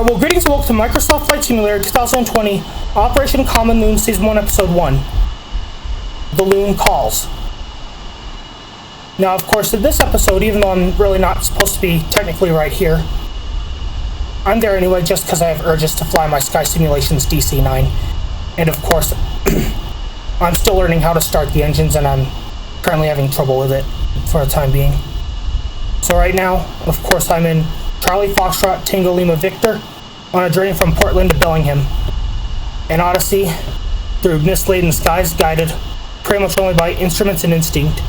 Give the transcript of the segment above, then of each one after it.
Well, greetings and welcome to Microsoft Flight Simulator 2020, Operation Common Loon Season 1, Episode 1, The Loon Calls. Now, of course, in this episode, even though I'm really not supposed to be technically right here, I'm there anyway just because I have urges to fly my Sky Simulations DC-9. And of course, I'm still learning how to start the engines, and I'm currently having trouble with it for the time being. So right now, of course, I'm in Charlie Foxtrot Tango Lima Victor on a journey from Portland to Bellingham. An odyssey through mist-laden skies, guided pretty much only by instruments and instinct.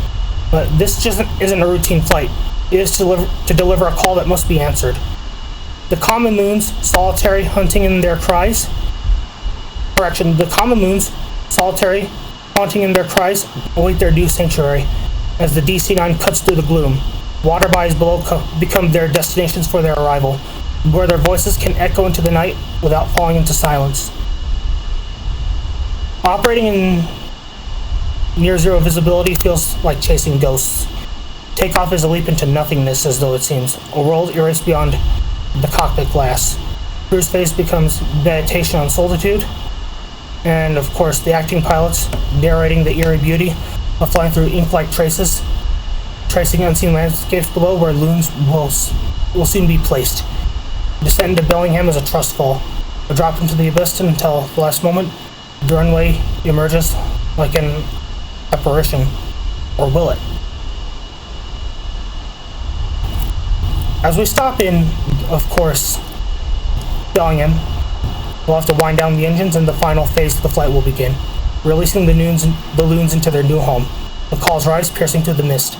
But this just isn't a routine flight. It is to deliver a call that must be answered. The common loons, solitary, hunting in their cries. Correction, the common loons, solitary, haunting in their cries, await their due sanctuary as the DC-9 cuts through the gloom. Water bodies below become their destinations for their arrival, where their voices can echo into the night without falling into silence. Operating in near-zero visibility feels like chasing ghosts. Takeoff is a leap into nothingness, as though it seems, a world erased beyond the cockpit glass. Cruise phase becomes meditation on solitude, and of course the acting pilots narrating the eerie beauty of flying through ink-like traces, tracing unseen landscapes below where loons will soon be placed. Descent into Bellingham is a trust fall, a drop into the abyss until the last moment. The runway emerges like an apparition, or will it? As we stop in, of course, Bellingham, we'll have to wind down the engines and the final phase of the flight will begin, releasing the loons into their new home. The calls rise, piercing through the mist,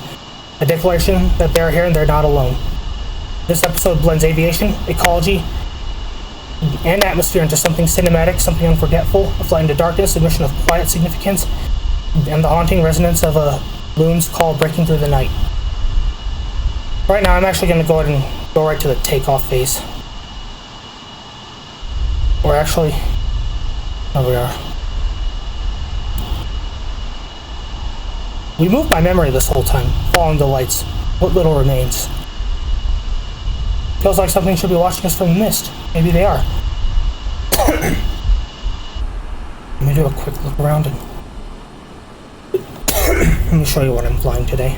a declaration that they're here and they're not alone. This episode blends aviation, ecology, and atmosphere into something cinematic, something unforgettable, a flight into darkness, a mission of quiet significance, and the haunting resonance of a loon's call breaking through the night. Right now, I'm actually going to go ahead and go right to the takeoff phase. Or actually, there we are. We moved by memory this whole time, following the lights. What little remains. Feels like something should be watching us from the mist. Maybe they are. Let me do a quick look around and let me show you what I'm flying today.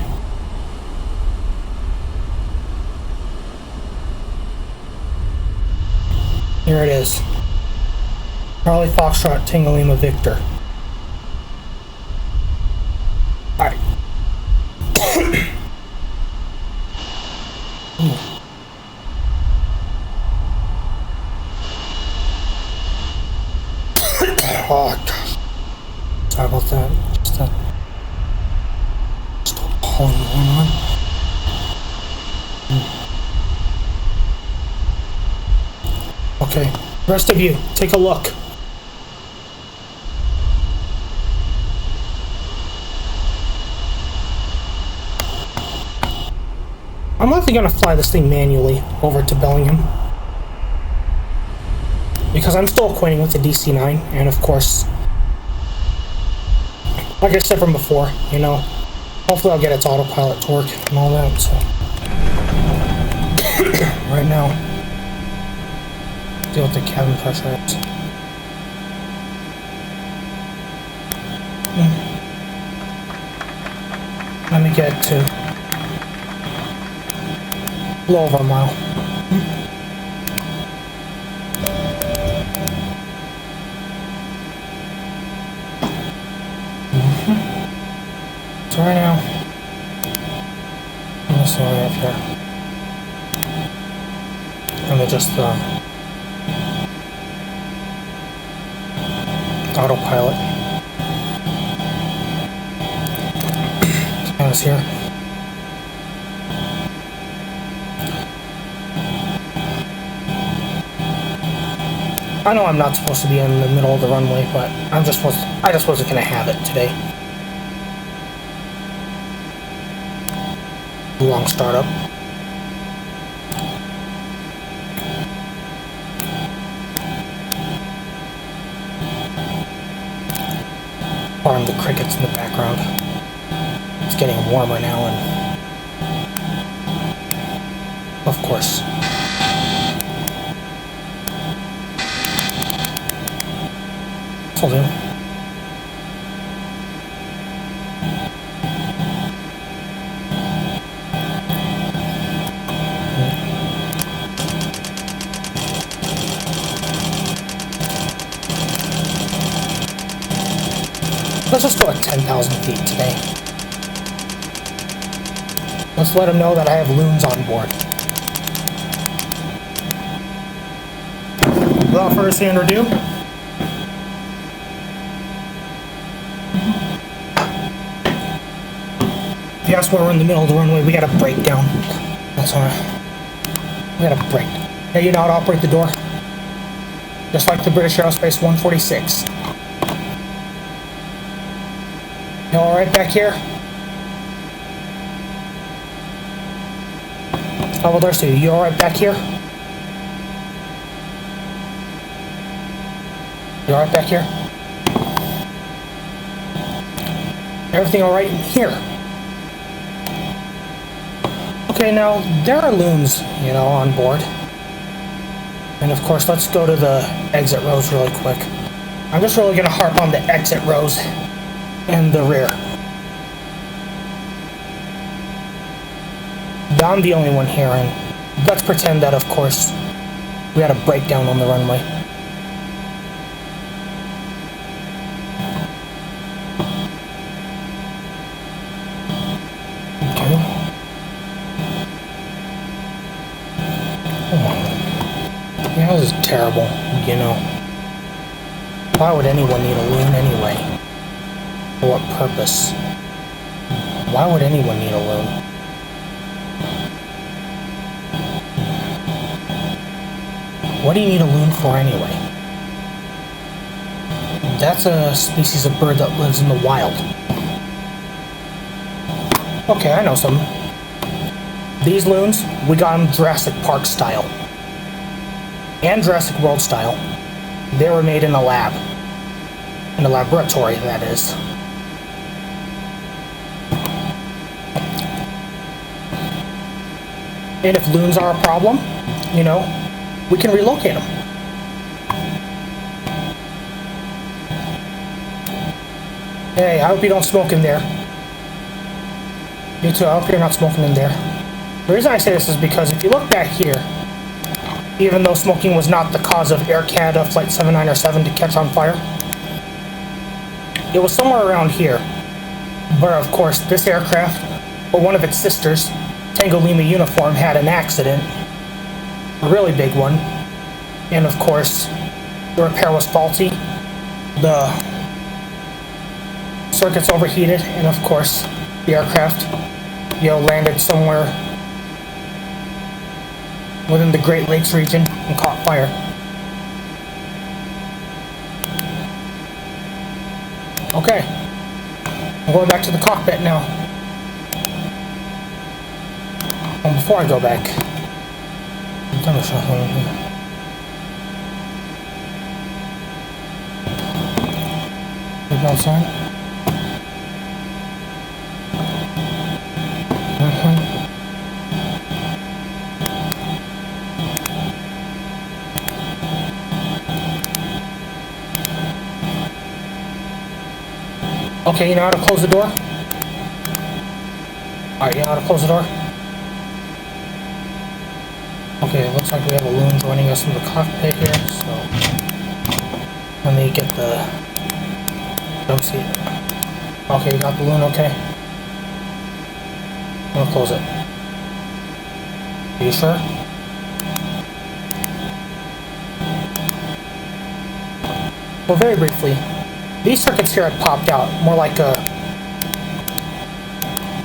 Here it is. Charlie Foxtrot Tango Lima Victor. Alright. Oh gosh. Sorry about that. Just pulling one on. Okay. Rest of you, take a look. I'm likely going to fly this thing manually over to Bellingham, because I'm still acquainted with the DC-9, and of course, like I said from before, you know, hopefully I'll get its autopilot to work and all that, so. Right now, deal with the cabin pressure. Let me get to a little over a mile. So right now, let's see what I have here. Let me just autopilot. I was here. I know I'm not supposed to be in the middle of the runway, but I just wasn't gonna have it today. Long startup. Pardon the crickets in the background. It's getting warmer now, and of course, This'll do. Let's just go at 10,000 feet today. Let's let them know that I have loons on board. Without further ado, yes, we're in the middle of the runway. We got a breakdown. That's all right. We got a break. Now you know how to operate the door, just like the British Aerospace 146. You all right back here? How about there's you all right back here? You all right back here? Everything all right in here? Okay, now there are loons, you know, on board. And of course, let's go to the exit rows really quick. I'm just really gonna harp on the exit rows and the rear. I'm the only one here, and let's pretend that, of course, we had a breakdown on the runway. Okay. Oh. Yeah, this is terrible, you know. Why would anyone need a loon anyway? For what purpose? Why would anyone need a loon? What do you need a loon for anyway? That's a species of bird that lives in the wild. Okay, I know some. These loons, we got them Jurassic Park style. And Jurassic World style. They were made in a lab. In a laboratory, that is. And if loons are a problem, you know, we can relocate them. Hey, I hope you don't smoke in there. You too, I hope you're not smoking in there. The reason I say this is because if you look back here, even though smoking was not the cause of Air Canada Flight 797 to catch on fire, it was somewhere around here, where of course this aircraft, or one of its sisters, Tango Lima Uniform, had an accident. A really big one, and of course the repair was faulty, the circuits overheated, and of course the aircraft, you know, landed somewhere within the Great Lakes region and caught fire. Okay, I'm going back to the cockpit now. And before I go back, seatbelt sign. Okay, you know how to close the door? Alright, you know how to close the door? Okay, it looks like we have a loon joining us in the cockpit here, so let me get the don't see it. Okay, you got the loon, okay. I'm gonna close it. Are you sure? Well, very briefly, these circuits here had popped out, more like a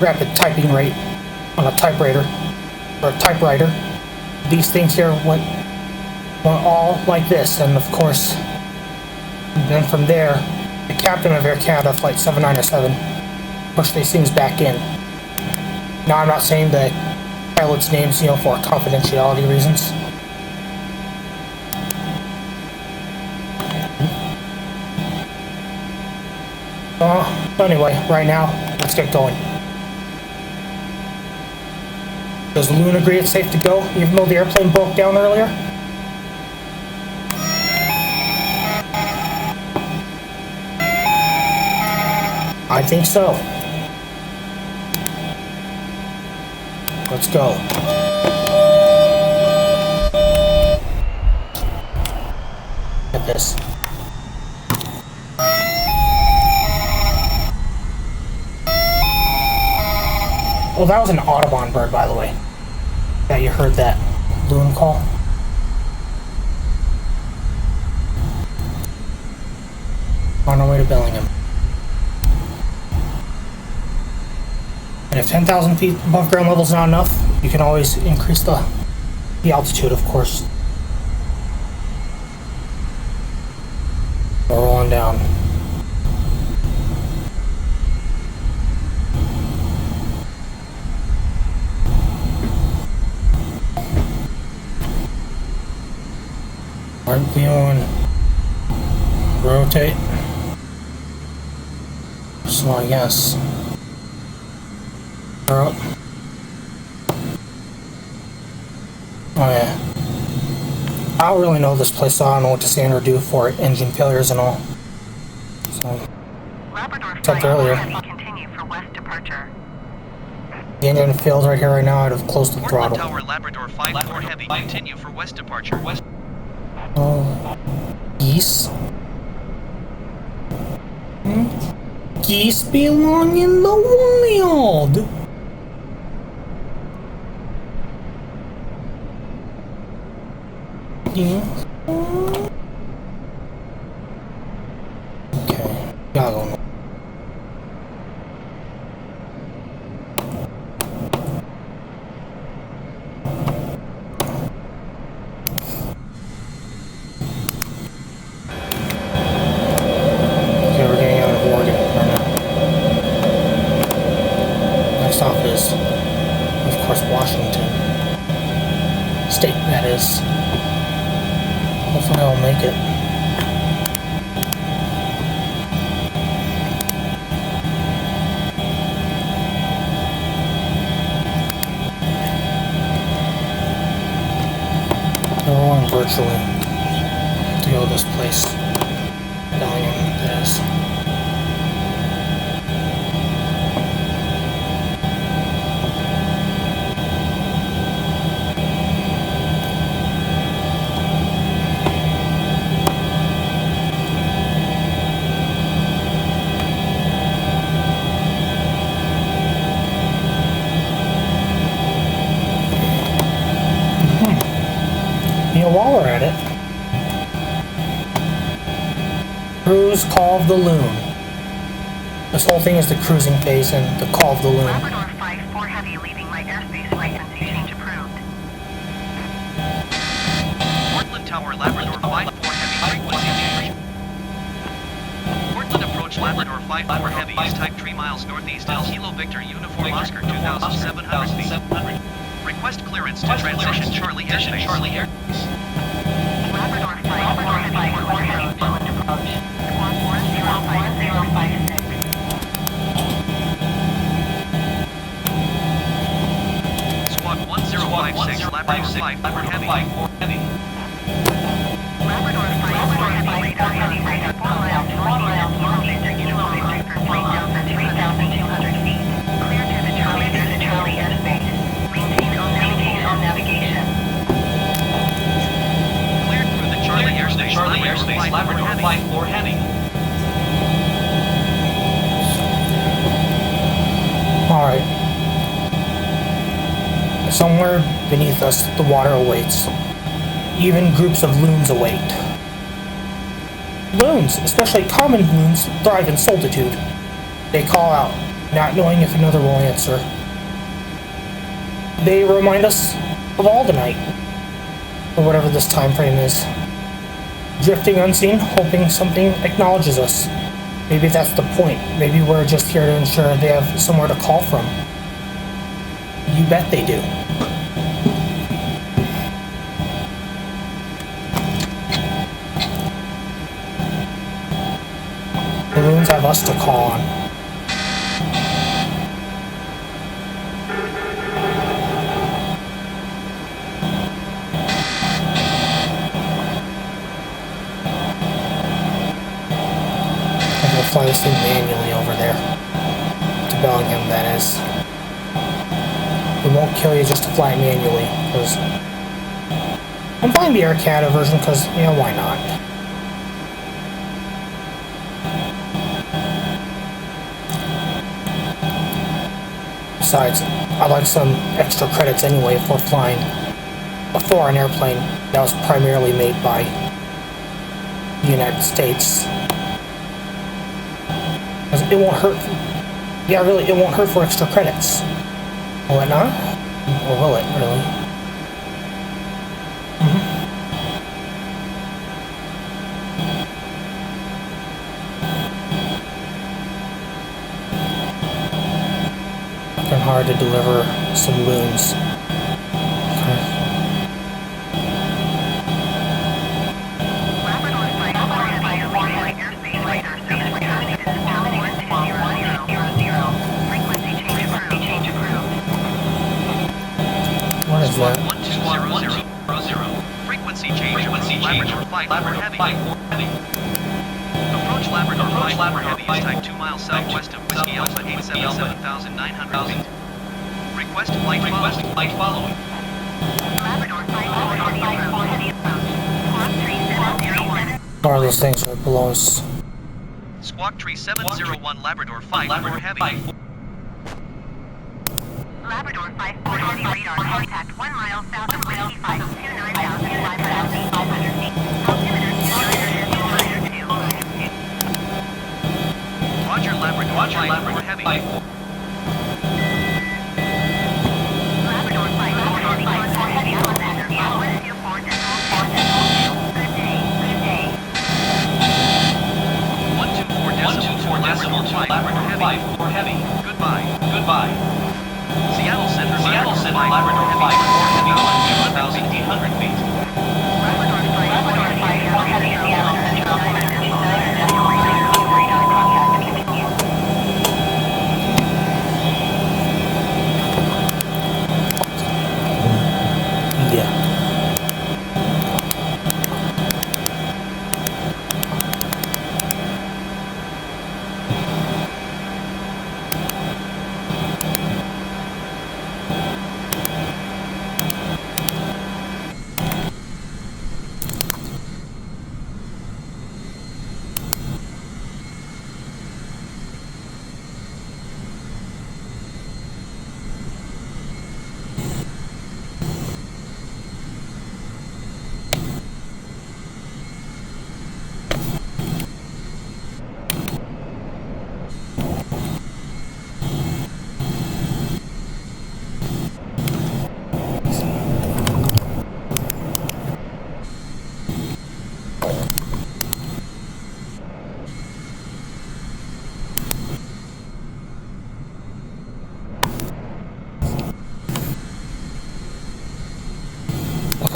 rapid typing rate on a typewriter, or a typewriter. These things here went all like this, and of course, then from there, the captain of Air Canada Flight 797 pushed these things back in. Now, I'm not saying the pilots' names, you know, for confidentiality reasons. But anyway, right now, let's get going. Does the Loon agree it's safe to go, even though the airplane broke down earlier? I think so. Let's go. Look at this. Oh, that was an Audubon bird, by the way. Yeah, you heard that loon call. On our way to Bellingham. And if 10,000 feet above ground level is not enough, you can always increase the altitude, of course. We're rolling down. Right viewing. Rotate. So I guess. Up. Oh yeah. I don't really know this place, so I don't know what to say or do for it. Engine failures and all. So, Labrador except earlier. Continue for west departure. The engine failed right here, right now. I'd have closed the throttle. Tower Labrador 5-4 heavy. Continue for west departure. West. Oh, geese. Geese belong in the wild. Yeah. Okay, gotta go. Okay, we're getting out of Oregon right now. Next stop is, of course, Washington State, that is. Hopefully I'll make it. We're going virtually to go to this place. Bellingham, that is. While we're at it, cruise call of the Loon. This whole thing is the cruising phase and the call of the Loon. Labrador 5-4 heavy leaving my airspace, frequency change approved. Portland Tower Labrador 5-4 heavy. Frequency change. Portland approach Labrador 5-4 heavy. East type 3 miles northeast of Kilo Victor Uniform Oscar 2,700 feet. Request clearance to transition Charlie airspace. Labrador 5-4 heavy, Portland approach. Squawk 10556. Squawk 1056 Labrador 5-4 heavy. Labrador 5-4 heavy, radar 4 miles northeast of Kilo Victor for 3,200 feet. Clear to the Charlie airspace. Maintain on navigation. Cleared through the Charlie airspace. Labrador 5-4 heavy. Alright. Somewhere beneath us, the water awaits. Even groups of loons await. Loons, especially common loons, thrive in solitude. They call out, not knowing if another will answer. They remind us of all the night, or whatever this time frame is. Drifting unseen, hoping something acknowledges us. Maybe that's the point. Maybe we're just here to ensure they have somewhere to call from. You bet they do. The Loons have us to call on. I'm gonna fly this thing manually over there. Bellingham, that is. It won't kill you just to fly it manually, because I'm flying the Air Canada version because, you know, why not? Besides, I'd like some extra credits anyway for flying a foreign airplane that was primarily made by the United States. Because it won't hurt. Yeah, really, it won't hurt for extra credits. Will it not? Or will it, really? Fucking hard to deliver some loons. Okay. What is that? 1200. Frequency change. Labrador 5 for heavy. Approach Labrador 5 for heavy is type 2 miles southwest of Whiskey Alpha 877,900 feet. Request flight following. Labrador 5 for heavy approach. Squawk 3707. What are those things right below us? Squawk Tree 701 Labrador 5 for heavy. Labrador 5 for heavy radar contact 1 mile south of Whiskey 529,500 feet. Altimeter 292. Roger Labrador 5 for heavy. Labrador 5 for heavy Alexander 124 decimal 2. Good day, good day. 124 decimal 2 Labrador 5 for heavy. Goodbye. Seattle Center Labrador 5 for heavy 1,800 feet. Labrador 5 for heavy Seattle Central 999 decimal radar contact continued. Yeah.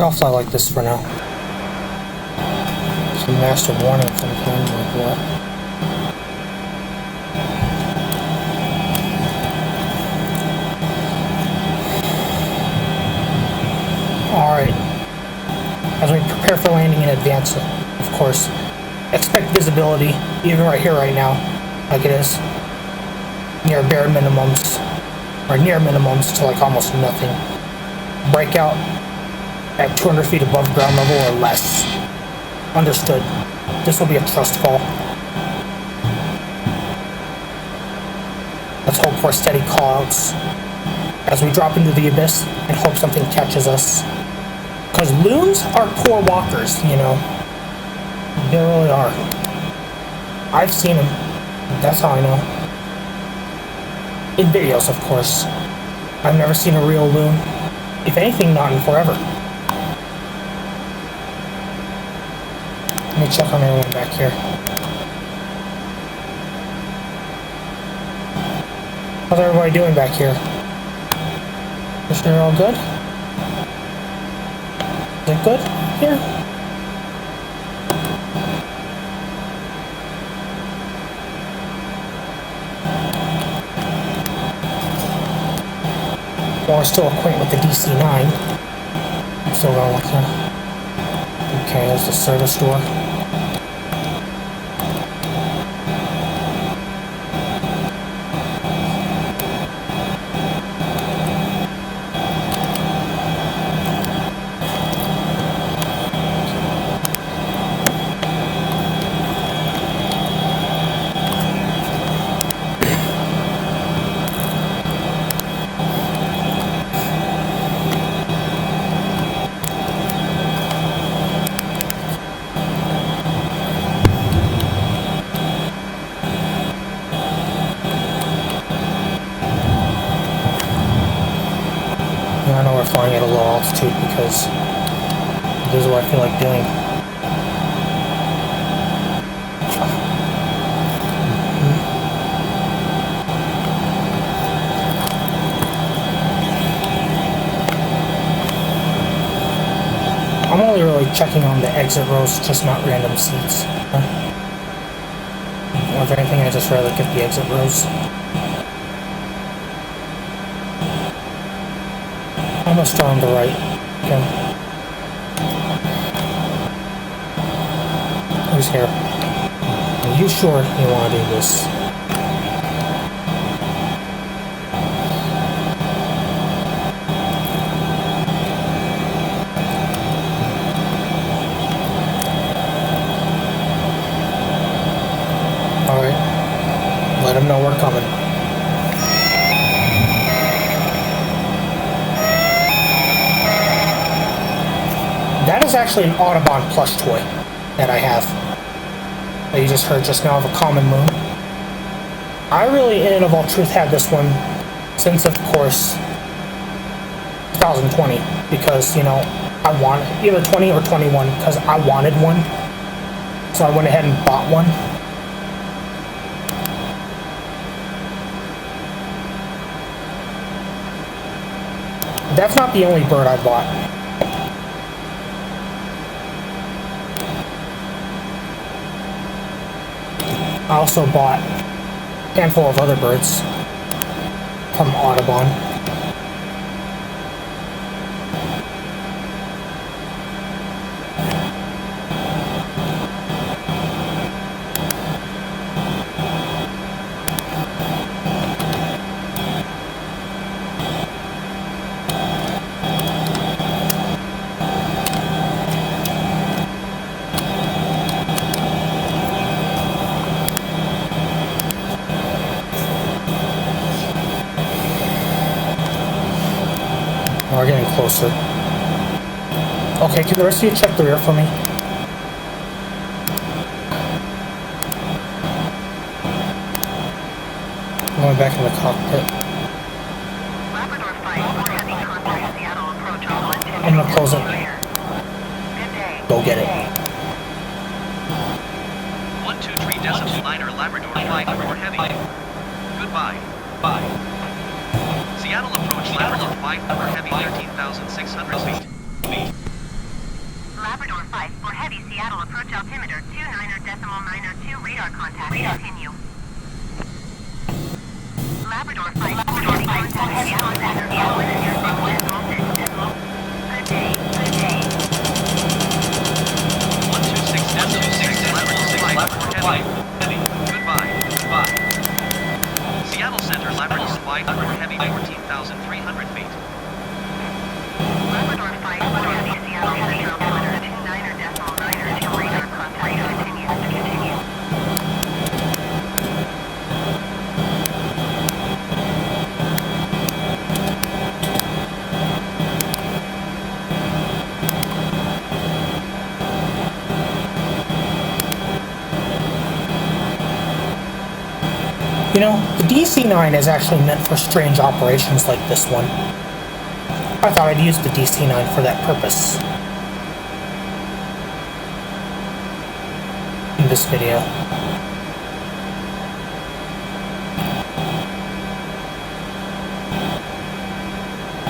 I'll fly like this for now. Some master warning from him, like what? Alright. As we prepare for landing in advance, of course, expect visibility, even right here, right now, like it is, near bare minimums, or near minimums to like almost nothing. Breakout at 200 feet above ground level or less. Understood. This will be a trust fall. Let's hope for steady callouts as we drop into the abyss and hope something catches us. Because loons are poor walkers, you know. They really are. I've seen them. That's how I know. In videos, of course. I've never seen a real loon. If anything, not in forever. Let me check on everyone back here. How's everybody doing back here? Is they're all good? Is it good here? Well, we're still acquainted with the DC-9. I'm still gonna look here. Okay, there's the service door. I know we're flying at a low altitude because this is what I feel like doing. I'm only really checking on the exit rows, just not random seats. Or if anything, I just rather get the exit rows. Almost on the right. Okay. Who's here? Are you sure you want to do this? Alright. Let them know we're coming. That is actually an Audubon plush toy that I have. That you just heard just now of a common loon. I really, in and of all truth, had this one since, of course, 2020. Because, you know, I wanted either 20 or 21 because I wanted one. So I went ahead and bought one. That's not the only bird I bought. I also bought a handful of other birds from Audubon. We're getting closer. Okay, can the rest of you check the rear for me? I'm going back in the cockpit. Labrador 5, we're heavy contact Seattle approach on 110. I'm gonna close it. Good day. Go get it. 123 decimal liner Labrador 5 for heavy. Goodbye. Bye. Seattle approach Labrador 5 for heavy 13,600 feet. Labrador 5, for heavy Seattle approach altimeter 29.902 radar contact. Continue. Labrador 5, heavy contact Seattle is your decimal. Good day. Good day. 126 decimal 6 Labrador 5 for heavy. Goodbye. Bye. Seattle Center Labrador 5 for heavy 14,300 feet. Labrador 5, for heavy Seattle Center altimeter 29.902 radar contact. Continue. You know, the DC-9 is actually meant for strange operations like this one. I thought I'd use the DC-9 for that purpose in this video.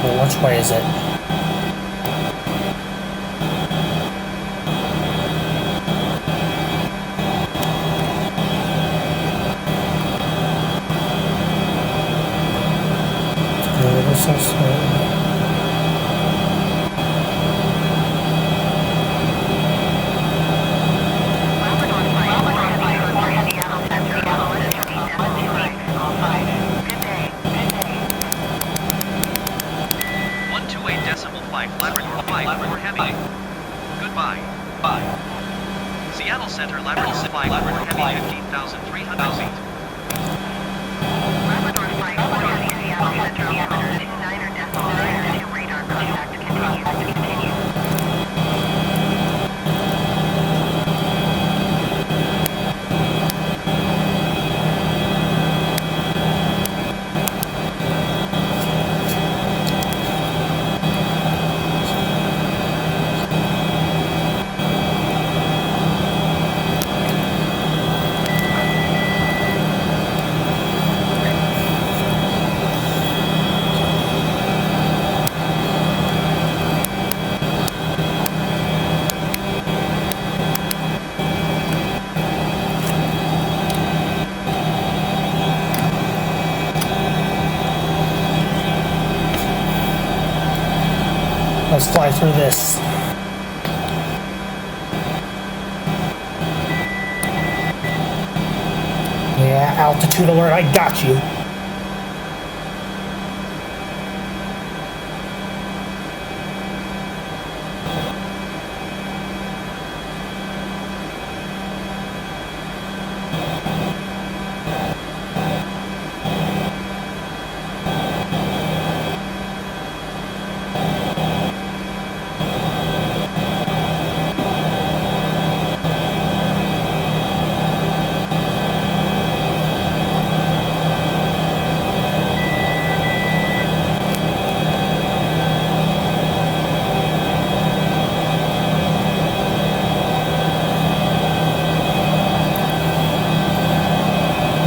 Well, which way is it? Labrador 5, for heavy Seattle Center altimeter 29.902 Good day. Good day. 128 decimal 5 Labrador 5 for heavy. Goodbye. Bye. Seattle Center Labrador 5 for heavy 15,300 feet. Labrador 5, for heavy Seattle Center altimeter 29.902 radar contact. Continue. Let's fly through this. Yeah, altitude alert, I got you.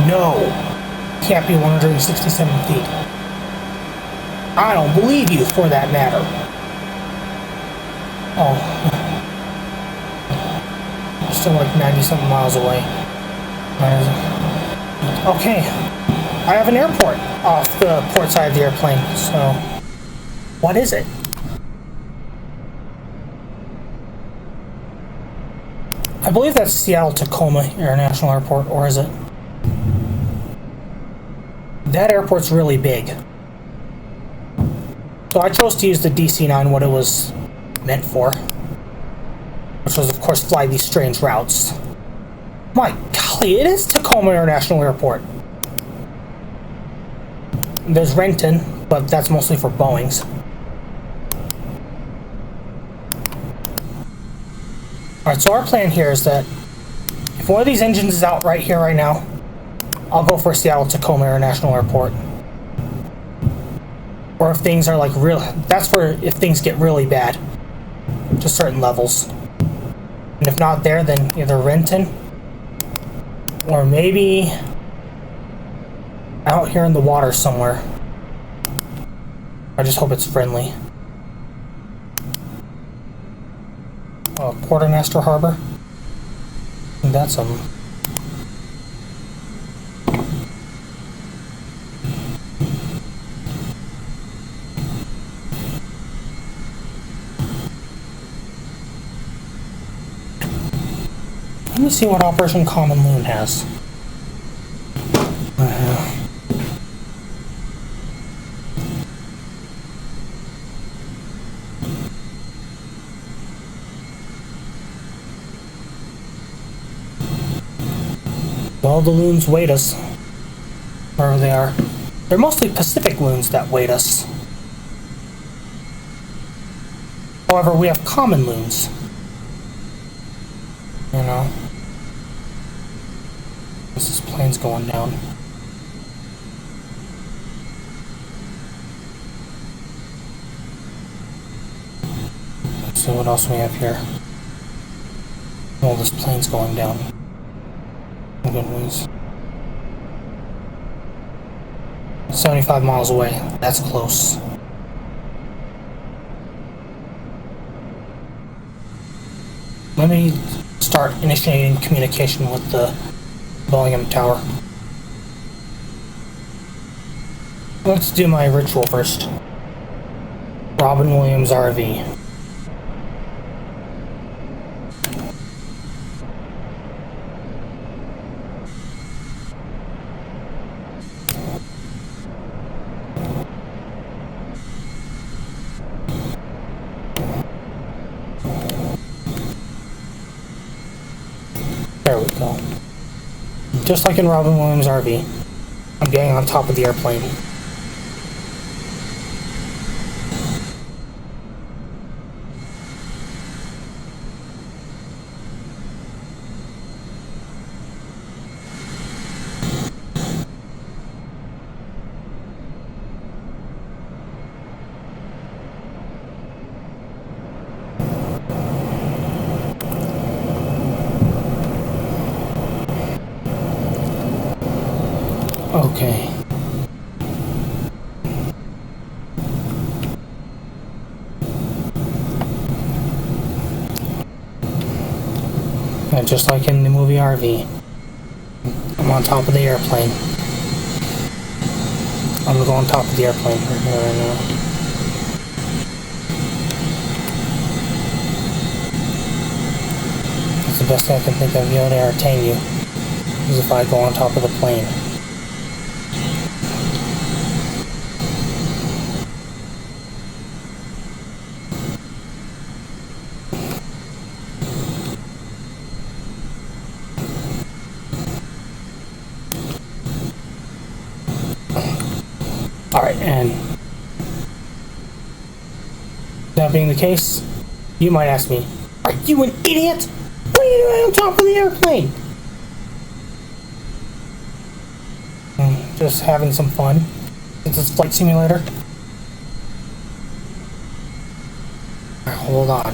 No, can't be 167 feet. I don't believe you, for that matter. Oh, still like 90-something miles away. Okay, I have an airport off the port side of the airplane, so what is it? I believe that's Seattle Tacoma International Airport, or is it? That airport's really big. So I chose to use the DC-9, what it was meant for. Which was, of course, fly these strange routes. My golly, it is Tacoma International Airport. There's Renton, but that's mostly for Boeings. Alright, so our plan here is that if one of these engines is out right here, right now, I'll go for Seattle Tacoma International Airport. Or if things are like real, that's for if things get really bad to certain levels. And if not there, then either Renton or maybe out here in the water somewhere. I just hope it's friendly. Quartermaster Harbor. That's Let me see what Operation Common Loon has. Well, the Loons wait us, wherever they are. They're mostly Pacific Loons that wait us. However, we have common Loons. You know. This plane's going down. Let's see what else we have here. Oh, this plane's going down. Good news. 75 miles away. That's close. Let me start initiating communication with the Bellingham Tower. Let's do my ritual first. Robin Williams RV. There we go. Just like in Robin Williams RV, I'm getting on top of the airplane. Okay. And just like in the movie RV, I'm on top of the airplane. I'm gonna go on top of the airplane right here right now. best thing I can think of, to entertain you is if I go on top of the plane. Alright, and that being the case, you might ask me, are you an idiot? What are you doing on top of the airplane? Just having some fun. Since it's flight simulator. Right, hold on.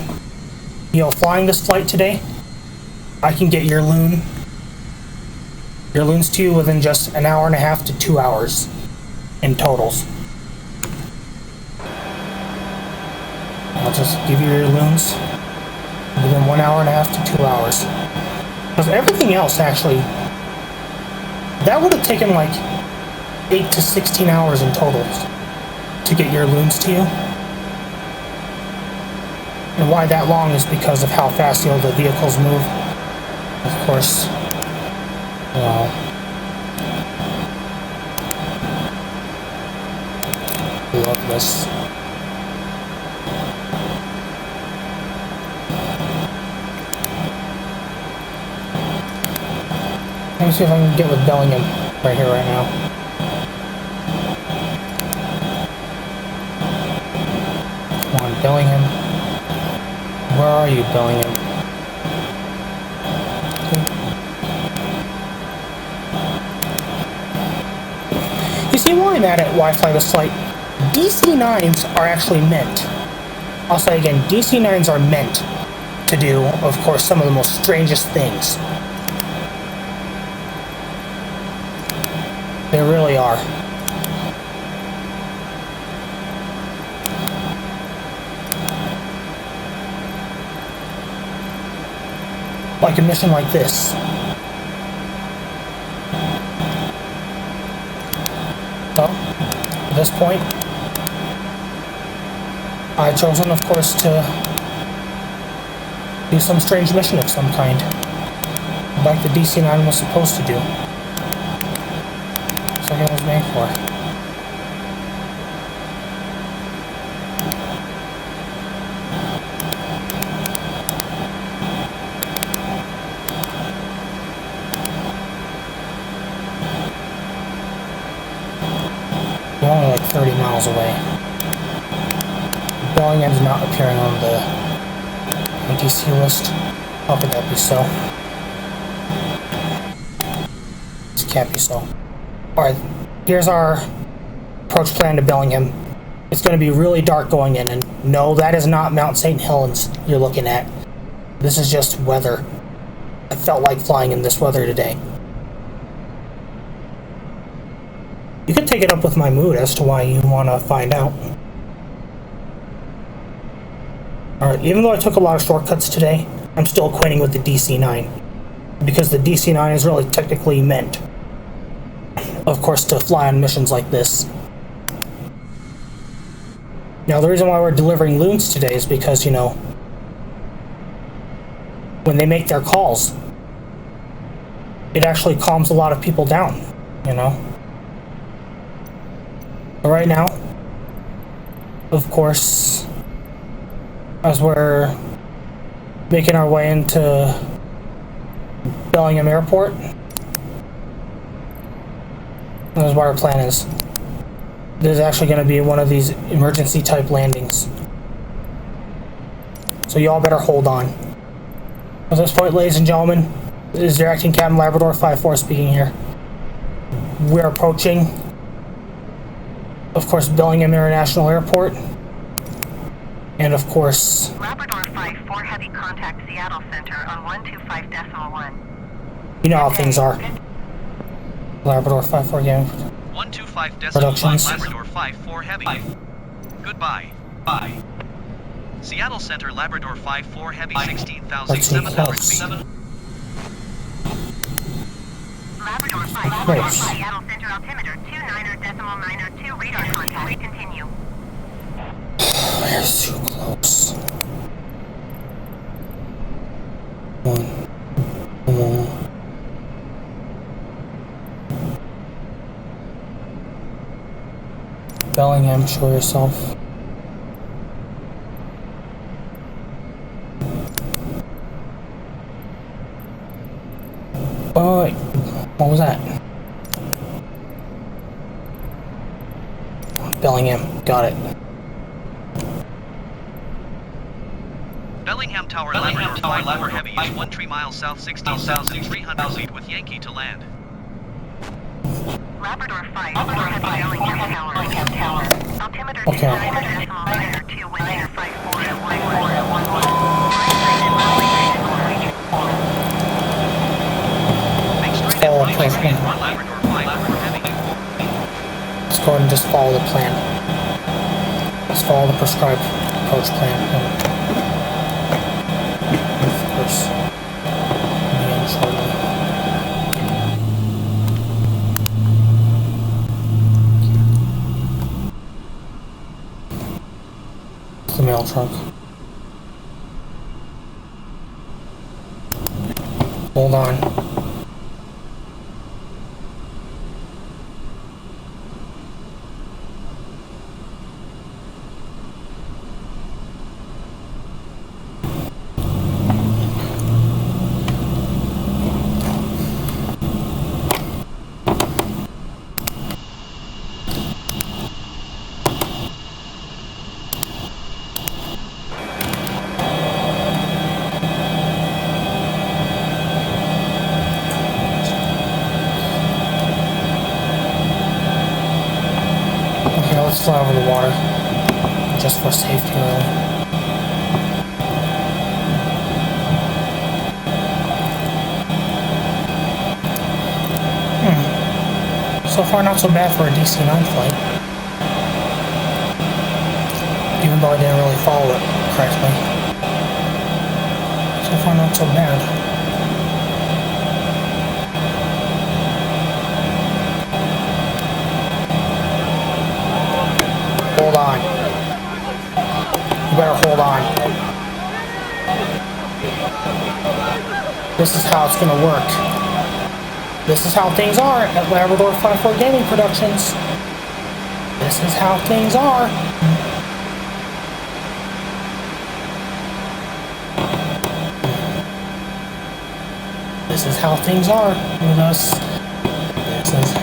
Flying this flight today, I can get your Loons to you within just an hour and a half to 2 hours in totals. I'll just give you your Loons within 1 hour and a half to 2 hours. Because everything else, actually, that would have taken like 8 to 16 hours in total to get your Loons to you. And why that long is because of how fast the vehicles move. Of course, love this. Let me see if I can get with Bellingham right here, right now. Come on, Bellingham. Where are you, Bellingham? You see why I'm at it, Wi-Fi this flight? DC-9s are actually meant. I'll say again, DC-9s are meant to do, of course, some of the most strangest things. They really are. Like a mission like this. Well, at this point, I've chosen, of course, to do some strange mission of some kind, like the DC-9 was supposed to do. That's what it was made for. We're only like 30 miles away. Bellingham's not appearing on the ATC list. How could that be so? This can't be so. Alright, here's our approach plan to Bellingham. It's going to be really dark going in, and no, that is not Mount St. Helens you're looking at. This is just weather. I felt like flying in this weather today. You could take it up with my mood as to why you want to find out. Alright, even though I took a lot of shortcuts today, I'm still acquainting with the DC-9. Because the DC-9 is really technically meant, of course, to fly on missions like this. Now, the reason why we're delivering Loons today is because, when they make their calls, it actually calms a lot of people down, But right now, of course, as we're making our way into Bellingham Airport, this is what our plan is. There's actually going to be one of these emergency type landings. So y'all better hold on. At this point, ladies and gentlemen, this is your acting Captain Labrador 5-4 speaking here. We're approaching, of course, Bellingham International Airport. And of course, Labrador 5-4 heavy contact Seattle Center on 125.1. You know how things are. Labrador 5-4 game. 125.5 Productions. Labrador 5-4 heavy. Goodbye. Bye. Seattle Center Labrador 5-4 heavy 16,700 feet. Labrador 5-4 Seattle Center altimeter 29.902 radar contact. Continue. They're so close. 1, Bellingham, show yourself. Oh, wait. What was that? Bellingham, got it. Bellingham Tower, Labrador 5-4 Heavy is 13 miles south, 16,300 feet with Yankee to land. Labrador 5, Bellingham Tower. Altimeter Okay. 900 decimal 2 wind 54 at 1411. Make straight Follow at approach 1 plan. Labrador 5-4 Heavy. Let's go ahead and just follow the plan. Let's follow the prescribed approach plan. And of course, begin shortly. The mail truck. Hold on. Let's fly over the water, just for safety, really. So far, not so bad for a DC-9 flight. Even though I didn't really follow it correctly. So far, not so bad. Hold on. You better hold on. This is how it's gonna work. This is how things are at Labrador 5-4 Gaming Productions. This is how things are. This is how things are with us. This is...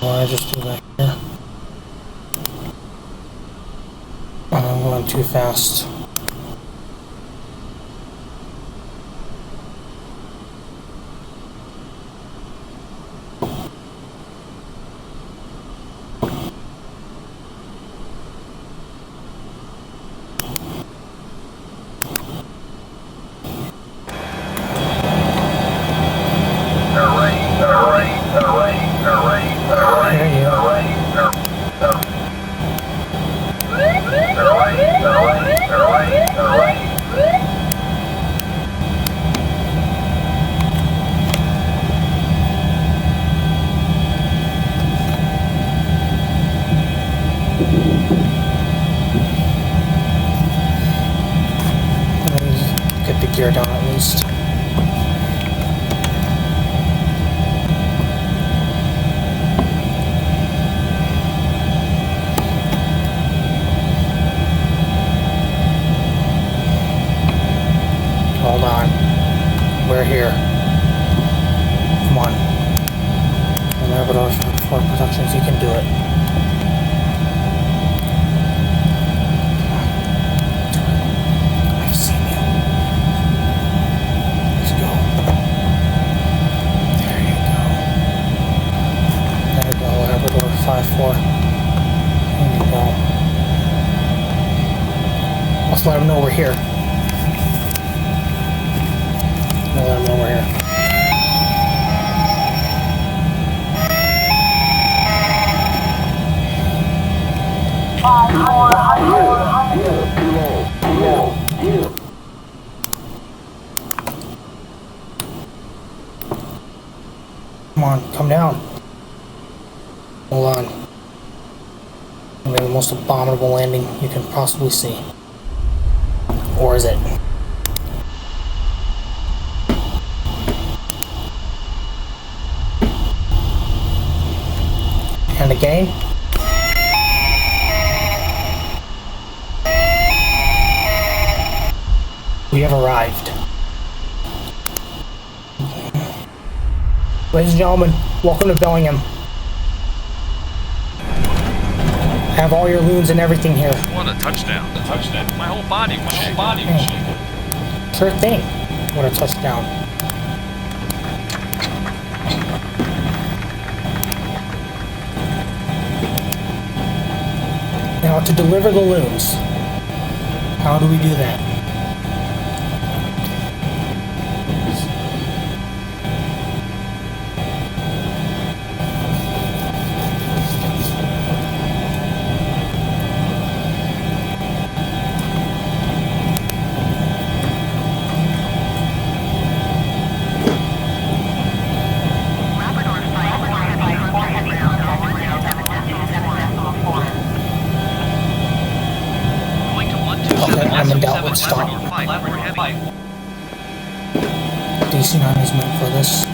I just do that here. I'm going too fast. Get the gear down at least. Hold on. We're here. Come on. Labrador 4 Productions, you can do it. I've seen you. Let's go. There you go. There you go, Labrador 5-4. There you go. Let's let him know we're here. We'll let him know we're here. Come on, come down. Hold on. Maybe the most abominable landing you can possibly see. Or is it? And again. We have arrived. Ladies and gentlemen, welcome to Bellingham. Have all your loons and everything here. What a touchdown. A touchdown. My whole body was shaking. Sure thing. What a touchdown. Now to deliver the loons. How do we do that? Stop. DC-9 is meant for this.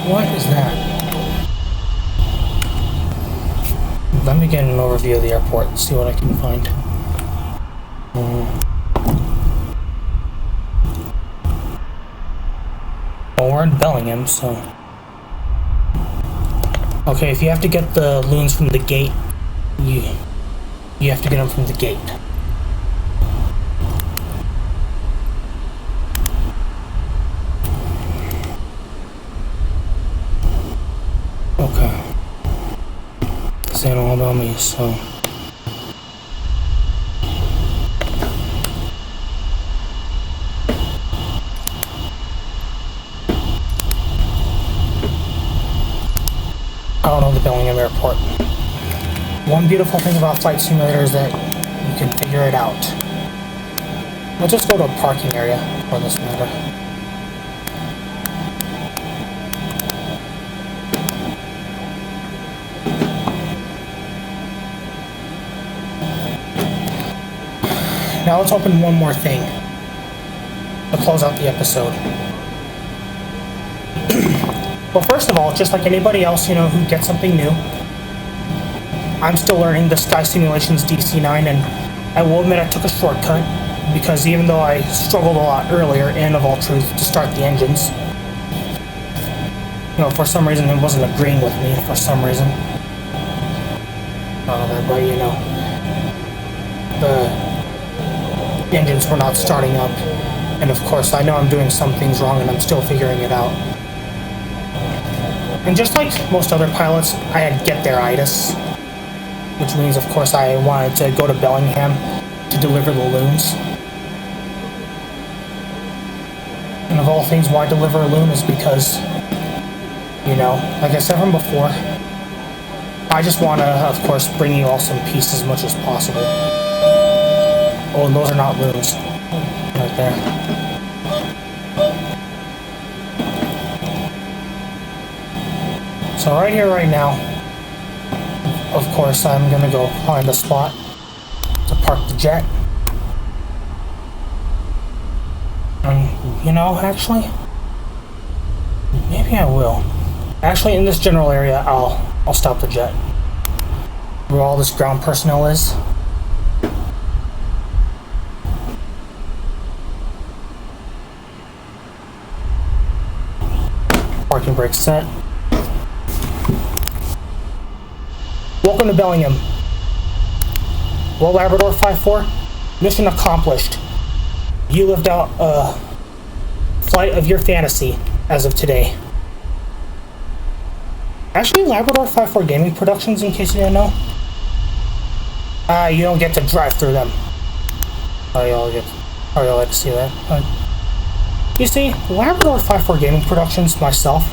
What is that? Let me get an overview of the airport and see what I can find. Well, we're in Bellingham, so... Okay, if you have to get the loons from the gate, you have to get them from the gate. Okay. This ain't all about me, so... I don't know the Bellingham airport. One beautiful thing about Flight Simulator is that you can figure it out. We'll just go to a parking area for this matter. Now let's open one more thing to close out the episode. Well, first of all, just like anybody else, you know, who gets something new, I'm still learning the Sky Simulations DC-9, and I will admit I took a shortcut, because even though I struggled a lot earlier, and of all truth, to start the engines, you know, for some reason it wasn't agreeing with me, for some reason. But, you know, the engines were not starting up, and of course I know I'm doing some things wrong, and I'm still figuring it out. And just like most other pilots, I had get-there-itis, which means, of course, I wanted to go to Bellingham to deliver the loons. And of all things, why deliver a loon is because, you know, like I said from before, I just want to, of course, bring you all some peace as much as possible. Oh, and those are not loons. Right there. So right here, right now, of course, I'm going to go find a spot to park the jet. And, you know, actually, maybe I will. Actually, in this general area, I'll stop the jet. Where all this ground personnel is. Parking brake set. Welcome to Bellingham. Well, Labrador 5-4, mission accomplished. You lived out a flight of your fantasy as of today. Actually, Labrador 5-4 Gaming Productions, in case you didn't know. You don't get to drive through them. Oh, y'all like to see that. You see, Labrador 5-4 Gaming Productions, myself,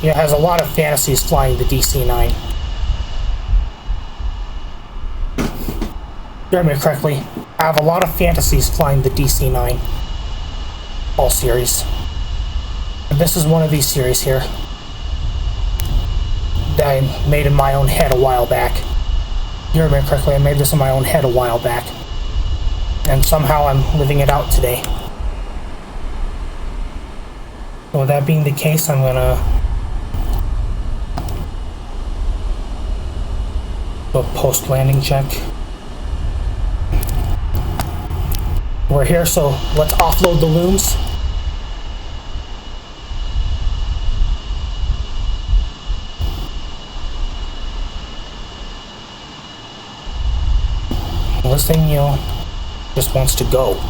yeah, has a lot of fantasies flying the DC-9. You heard me correctly. I have a lot of fantasies flying the DC-9. All series. And this is one of these series here that I made in my own head a while back. You heard me correctly, I made this in my own head a while back. And somehow I'm living it out today. So with that being the case, I'm gonna do a post-landing check. We're here, so let's offload the Looms. This thing, you know, just wants to go.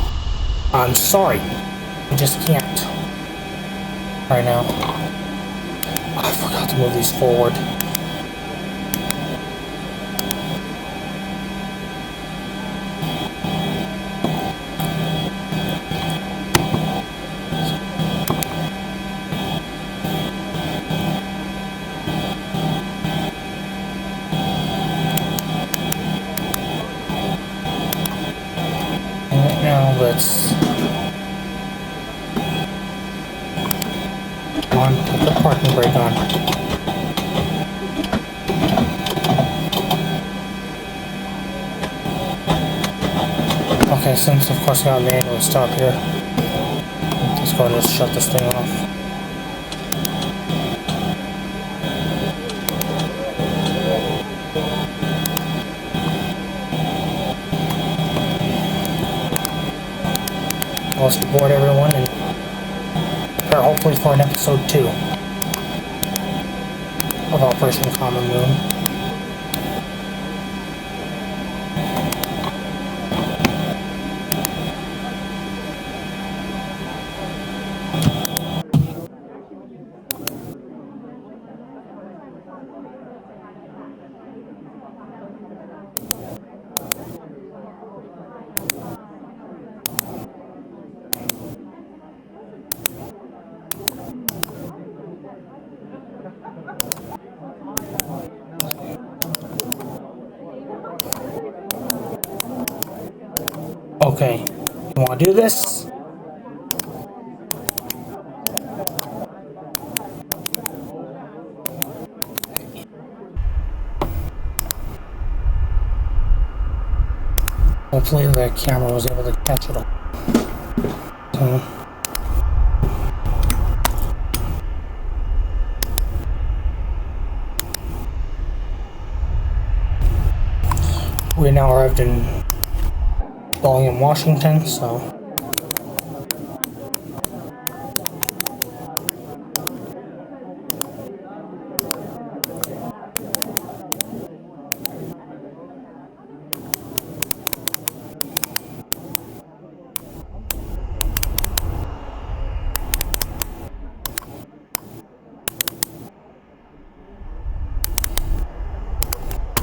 I'm sorry. I just can't. Right now. I forgot to move these forward. Now let's put the parking brake on. Okay, since of course I got a manual stop here, let's go ahead and just shut this thing off. Let's board everyone and prepare hopefully for an episode 2 of Operation Common Loon. Okay, you want to do this? Hopefully the camera was able to catch it all. We now arrived in Bellingham, Washington, so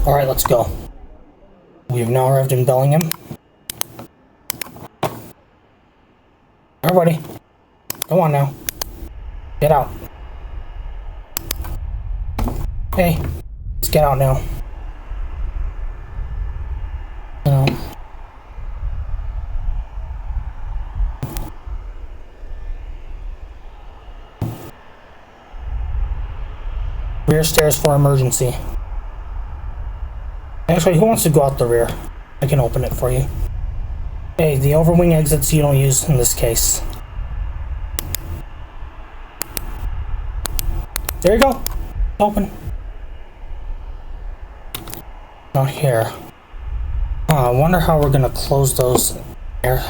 alright, let's go. We've now arrived in Bellingham. Everybody, come on now. Get out. Hey, let's get out now. Rear stairs for emergency. Actually, who wants to go out the rear? I can open it for you. Hey, the overwing exits you don't use in this case. There you go. Open. Not here. I wonder how we're gonna close those air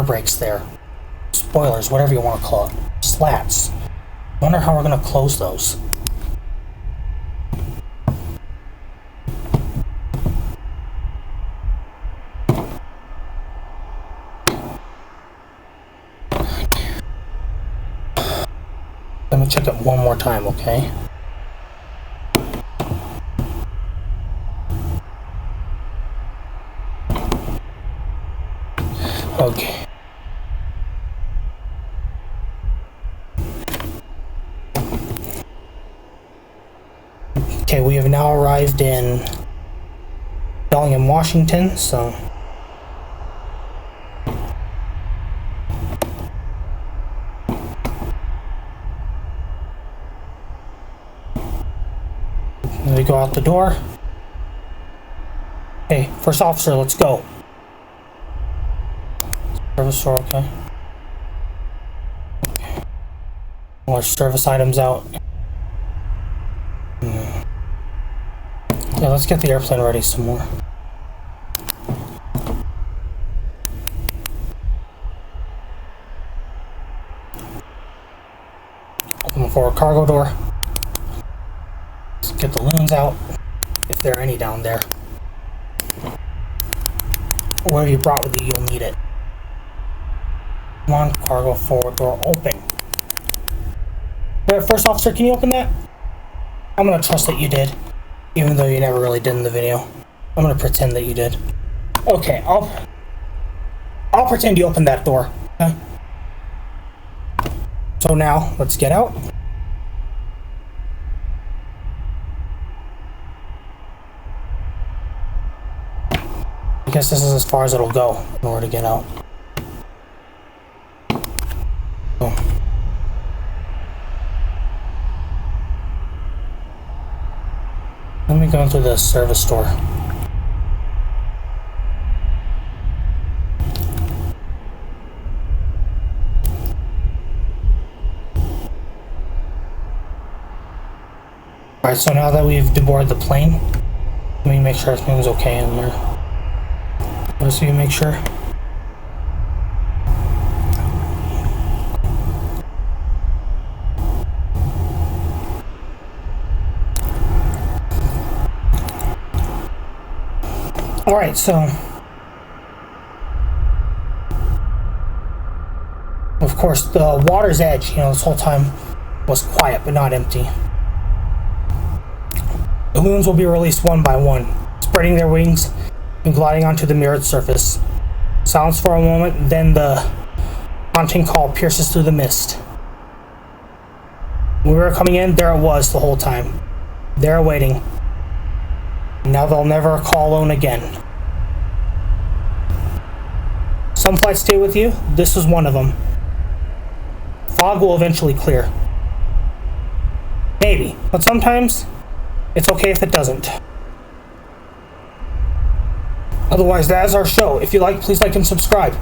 brakes there. Spoilers, whatever you want to call it. Slats. Wonder how we're gonna close those. me check it one more time, okay? Okay. Okay, we have now arrived in Bellingham, Washington, so... Then we go out the door. Hey, first officer, let's go. Service store, okay. All our service items out. Yeah, let's get the airplane ready some more. Open the forward cargo door. Let's get the loons out, if there are any down there. Whatever you brought with you, you'll need it. Come on, cargo forward door open. Alright, first officer, can you open that? I'm gonna trust that you did, even though you never really did in the video. I'm gonna pretend that you did. Okay, I'll pretend you opened that door. Okay? So now, let's get out. I guess this is as far as it'll go in order to get out. So. Let me go into the service store. Alright, so now that we've deboarded the plane, let me make sure everything's okay in there. Let's see, make sure. Alright, so of course the water's edge, this whole time was quiet but not empty. The loons will be released one by one, spreading their wings and gliding onto the mirrored surface. Silence for a moment, then the haunting call pierces through the mist. When we were coming in, there it was the whole time. There waiting. Now they'll never call alone again. Some flights stay with you. This was one of them. Fog will eventually clear. Maybe, but sometimes it's okay if it doesn't. Otherwise, that is our show. If you like, please like and subscribe.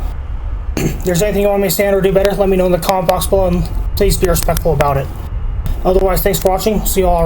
If there's anything you want me to say or do better, let me know in the comment box below, and please be respectful about it. Otherwise, thanks for watching. See you all around.